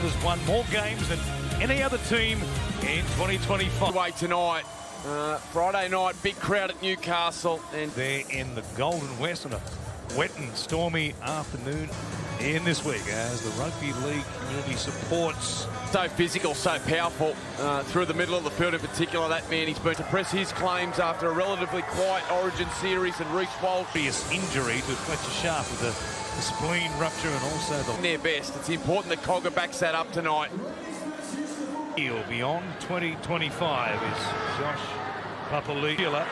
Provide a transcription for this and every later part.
has won more games than any other team in 2025. Away tonight, Friday night, big crowd at Newcastle. And they're in the Golden West on a wet and stormy afternoon in this week as the Rugby League community supports. So physical, so powerful through the middle of the field in particular. That man, he's been to press his claims after a relatively quiet Origin series, and Reece Walsh. Injury to Fletcher Sharp with the spleen rupture and also the... Their best. It's important that Ponga backs that up tonight. Beyond 2025 is Josh Papali'ula.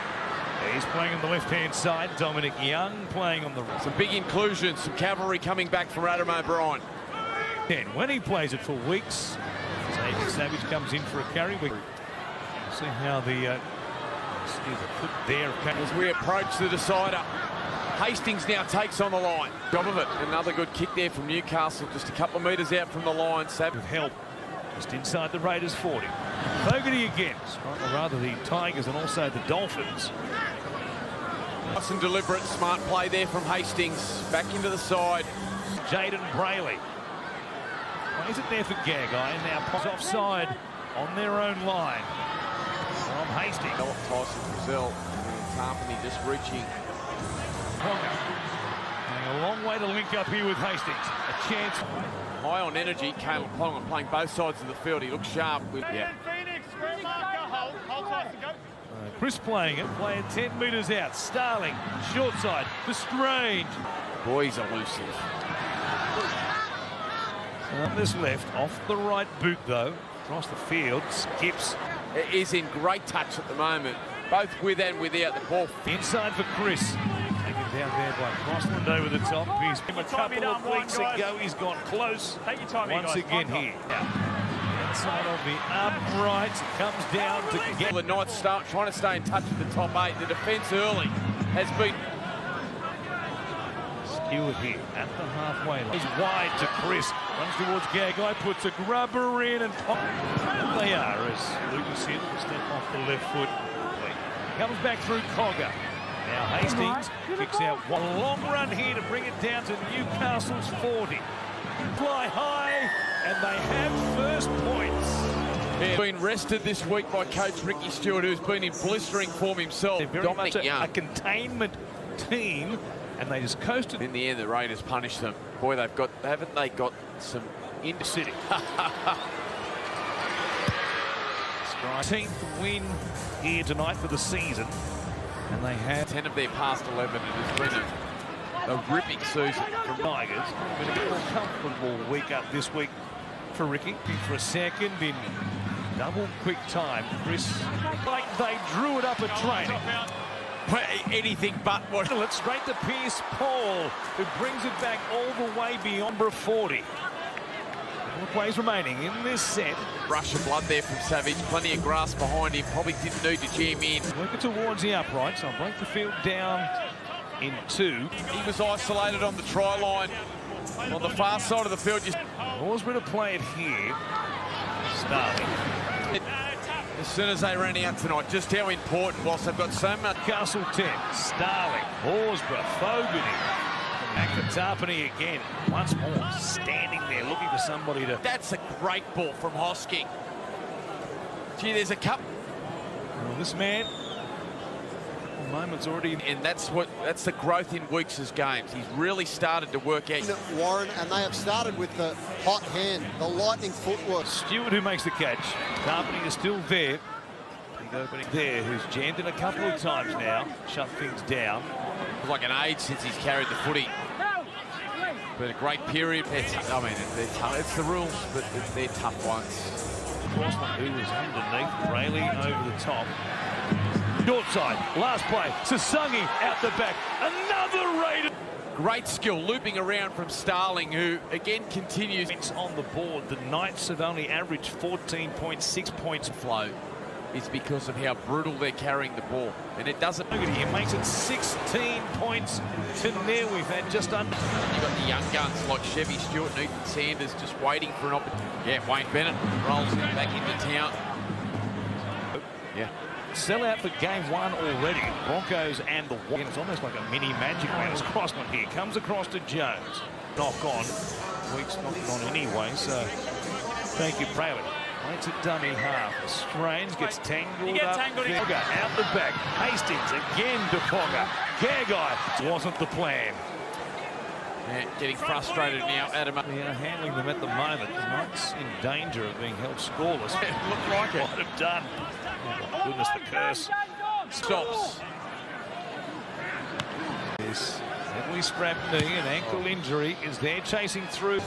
He's playing on the left-hand side. Dominic Young playing on the right. Some big inclusions, some cavalry coming back from Adam O'Brien. And when he plays it for weeks, Xavier Savage comes in for a carry. We see how the foot there. As we approach the decider, Hastings now takes on the line. Job of it. Another good kick there from Newcastle, just a couple of metres out from the line. Savage with help just inside the Raiders 40. Fogarty again, or rather the Tigers and also the Dolphins. Nice and deliberate, smart play there from Hastings. Back into the side. Jaden Brayley. Plays it there for Gagai, and now pops offside on their own line from Hastings. Tyson Brazil and Tarpany just reaching. Ponga. A long way to link up here with Hastings. A chance. High on energy, Kalyn Ponga playing both sides of the field. He looks sharp. Chris playing it, playing 10 metres out. Starling, short side for Strange. Boys are elusive. On this left, off the right boot though. Across the field, skips. Is in great touch at the moment, both with and without the ball. Inside for Chris. Taken down there by Crossland over the top. He's a couple of weeks ago. He's gone close. Take your time, once again here. Inside of the upright, comes down to get. The Knights start trying to stay in touch with the top 8. The defence early has been Stewart here at the halfway line. He's wide to Chris. Runs towards Gagai, puts a grubber in, and they are as Lucas here will step off the left foot. Comes back through Cogger. Now Hastings kicks out one long run here to bring it down to Newcastle's 40. Fly high, and they have first points. Been rested this week by coach Ricky Stewart, who's been in blistering form himself. They're very much a containment team, and they just coasted. In the end, the Raiders punished them. Boy, haven't they got some into City. 19th win here tonight for the season, and they have 10 of their past 11. It has been a ripping season from Tigers. Been a bit more comfortable week up this week for Ricky. For a second in double quick time, Chris, like they drew it up at training. Anything but what. It's straight to Pierce Paul, who brings it back all the way beyond 40. Four plays remaining in this set. Rush of blood there from Savage. Plenty of grass behind him. Probably didn't need to jam in. Working towards the upright, so I'll break the field down in 2. He was isolated on the try line on the far side of the field. Horsburgh to play it here. Starling. As soon as they ran out tonight, just how important, whilst they've got so much. Castle 10, Starling, Horsburgh, Fogarty. Back to Tarpany again. Once more, standing there looking for somebody to... That's a great ball from Hosking. Gee, there's a couple. Well, this man, moments already... And that's the growth in Weeks' games. He's really started to work out. Warren, and they have started with the hot hand, the lightning footwork. Stewart who makes the catch. Tarpany is still there. Big opening there, who's jammed in a couple of times now. Shut things down. Like an age since he's carried the footy. But a great period. They're tough. It's the rules, but they're tough ones. Crossland, who was underneath, Brayley over the top. Short side, last play, Sasungi out the back, another Raider. Great skill, looping around from Starling, who again continues. It's on the board. The Knights have only averaged 14.6 points flow. Is because of how brutal they're carrying the ball. And it doesn't... It makes it 16 points to nil. We've had just under... You've got the young guns like Chevy Stewart and Ethan Sanders just waiting for an opportunity. Yeah, Wayne Bennett rolls back into town. Yeah. Sell out for game 1 already. Broncos and the Warriors. It's almost like a mini Magic Man. It's Crossland here. Comes across to Jones. Knock on. Weeks knocking on anyway, so... Thank you, Pravitt. Points at dummy half. Strange gets tangled up. Ponga out the back. Hastings again to Ponga. Gagai wasn't the plan. Yeah, getting frustrated now. Adam. They are handling them at the moment. The Knights in danger of being held scoreless. Looked like it. Might have done. Oh, my goodness, the curse. Stops. This heavily strapped knee and ankle injury is there chasing through.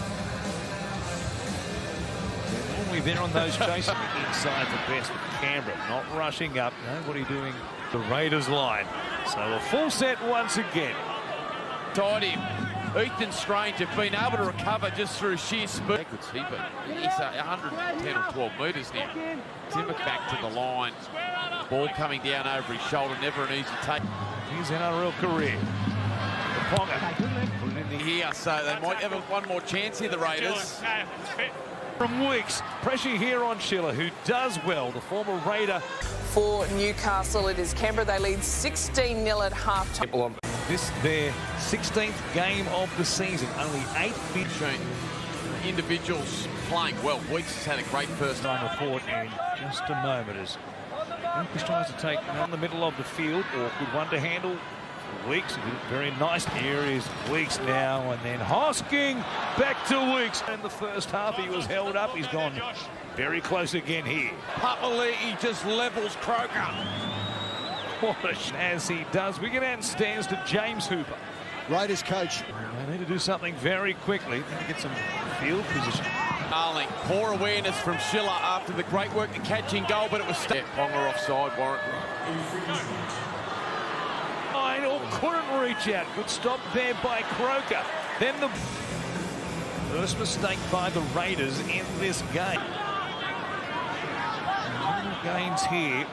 They're normally there on those chasing inside the best with Canberra, not rushing up. Nobody doing the Raiders line. So a full set once again. Tied him. Ethan Strange have been able to recover just through sheer speed. Good see, but he's 110 or 12 metres now. Timmock back to the line. Ball coming down over his shoulder, never an easy take. His NRL career. The Ponga. Put it in the Here, so they might have one more chance here, the Raiders. From Weeks. Pressure here on Schiller, who does well, the former Raider. For Newcastle, it is Canberra. They lead 16-0 at half-time. This their 16th game of the season. Only 8 Shown individuals playing well. Weeks has had a great first time report in just a moment as Lucas tries to take on the middle of the field. Awkward one to handle. Weeks, he did it very nice. Here is Weeks now, and then Hosking back to Weeks. In the first half, he was held up. He's gone very close again here. Papali'i just levels Croker. As he does, Wigan and stands to James Hooper. Raiders coach. They need to do something very quickly. Need to get some field position. Darling, poor awareness from Schiller after the great work to catch in goal, but it was Ponga offside, Warren. Or couldn't reach out. Good stop there by Croker. Then the first mistake by the Raiders in this game. Gains here.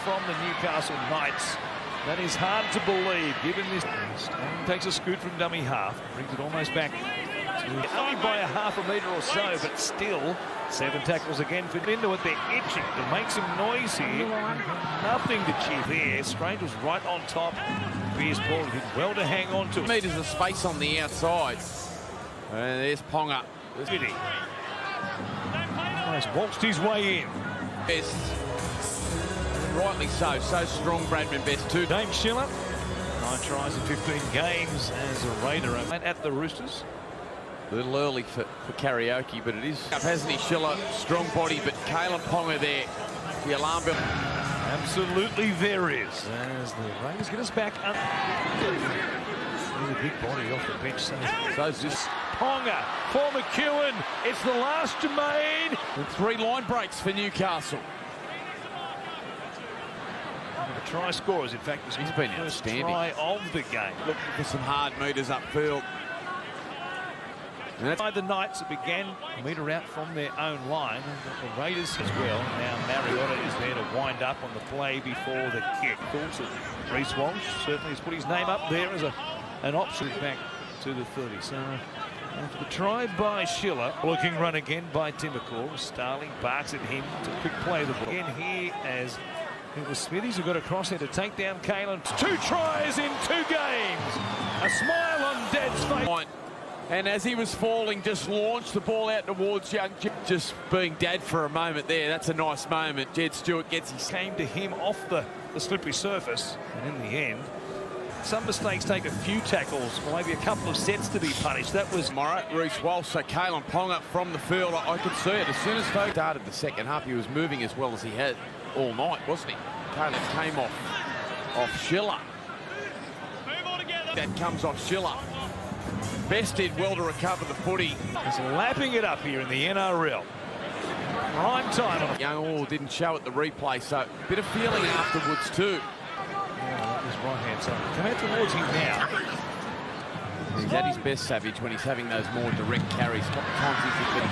From the Newcastle Knights. That is hard to believe, given this. Dane takes a scoot from dummy half, brings it almost back. Only by a half a metre or so, but still 7 tackles again for into it. They're itching to make some noise here. Nothing to cheer there. Strange was right on top. Beers Paul did well to hang on to it. Metres of space on the outside. And there's Ponga. Almost waltzed his way in. Best. Rightly so strong. Bradman Best too. Dane Schiller, 9 tries in 15 games as a Raider at the Roosters. A little early for karaoke, but it is. Hasn't he, Schiller? Strong body, but Kalyn Ponga there. The alarm bell. Absolutely there is. As the Raiders get us back up. There's a big body off the bench. So's this Ponga for McEwen. It's the last Jermaine. And 3 line breaks for Newcastle. The try scorers, in fact, was he's been outstanding. Try of the game. Looking for some hard meters upfield. And that's by the Knights that began a metre out from their own line. And the Raiders as well. Now Mariota is there to wind up on the play before the kick. Of course, Reece Walsh certainly has put his name up there as an option back to the 30. So after the try by Schiller, looking run again by Timbercore. Starling barks at him to quick play the ball. Again here as it was Smithies who got across there to take down Kalyn. 2 tries in 2 games. A smile on Dad's face. And as he was falling, just launched the ball out towards young Jed. Just being Dad for a moment there. That's a nice moment. Jed Stewart gets his... Came to him off the slippery surface. And in the end, some mistakes take a few tackles, maybe a couple of sets to be punished. That was Reece Walsh, so Kalyn Ponga from the field. I could see it. As soon as Fogarty started the second half, he was moving as well as he had all night, wasn't he? Kalyn came off Schiller. That comes off Schiller. Best did well to recover the footy. He's lapping it up here in the NRL. Prime time. Young didn't show at the replay, so a bit of feeling afterwards too. Yeah, his right hand side. Come out towards him now. He's at his best, Savage, when he's having those more direct carries. A couple of times he's been...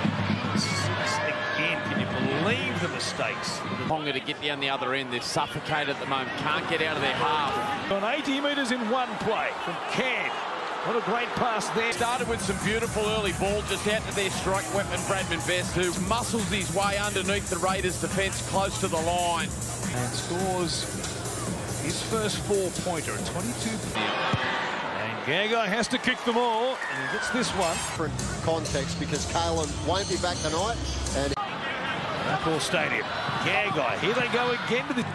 Again, can you believe the mistakes? Ponga to get down the other end. They're suffocated at the moment. Can't get out of their half. On 80 metres in one play from Can. What a great pass there. Started with some beautiful early ball just out to their strike weapon, Bradman Best, who muscles his way underneath the Raiders' defence close to the line. And scores his first 4-pointer at 22. Gagai has to kick them all, and he gets this one. Different context because Kalyn won't be back tonight. And Newcastle Stadium. Gagai, here they go again to the...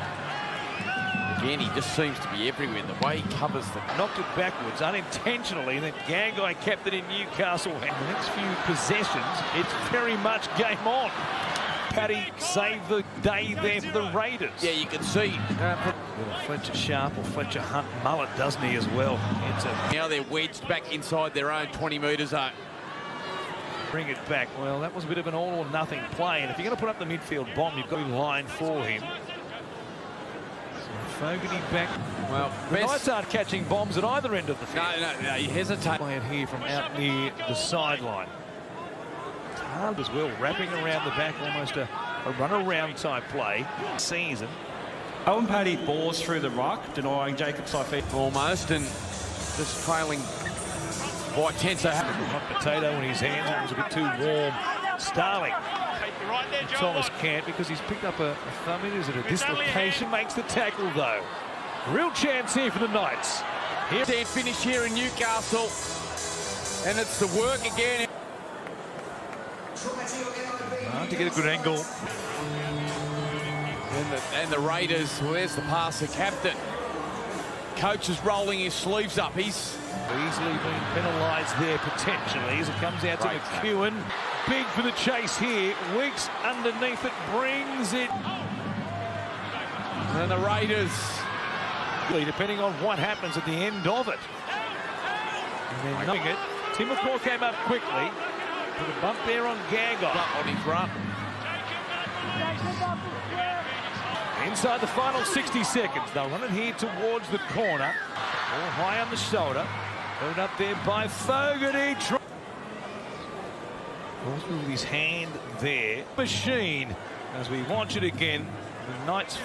Again, he just seems to be everywhere. The way he covers the... Knocked it backwards unintentionally, and then Gagai kept it in Newcastle. And the next few possessions, it's very much game on. Paddy saved the day there for the Raiders. Yeah, you can see. Fletcher Sharp or Fletcher Hunt mullet, doesn't he, as well? Now they're wedged back inside their own 20-metre zone. Bring it back. Well, that was a bit of an all-or-nothing play, and if you're going to put up the midfield bomb, you've got to line for him. So Fogarty back. Well, the Knights aren't catching bombs at either end of the field. No, you hesitate. Play it here from out near the sideline. Hard as well, wrapping around the back, almost a run-around type play. Season. Owen Paddy bores through the ruck, denying Jacob Saifee. Almost, and just trailing quite tense. Hot potato in his hands, it was a bit too warm. Starling. Thomas can't because he's picked up a thumb. Is it a dislocation? Makes the tackle, though. Real chance here for the Knights. Here's their finish here in Newcastle, and it's the work again. To get a good angle. And the Raiders, well, there's the pass, the captain. Coach is rolling his sleeves up. He's easily been penalised there potentially as it comes out to McEwen. Big for the chase here. Weeks underneath it, brings it. And the Raiders, depending on what happens at the end of it. And then knowing it, Tim McCaw came up quickly. Put a bump there on Gagai. Up on his run. Inside the final 60 seconds. They'll run it here towards the corner. All high on the shoulder. Put up there by Fogarty. Also with his hand there. Machine. As we watch it again, the Knights...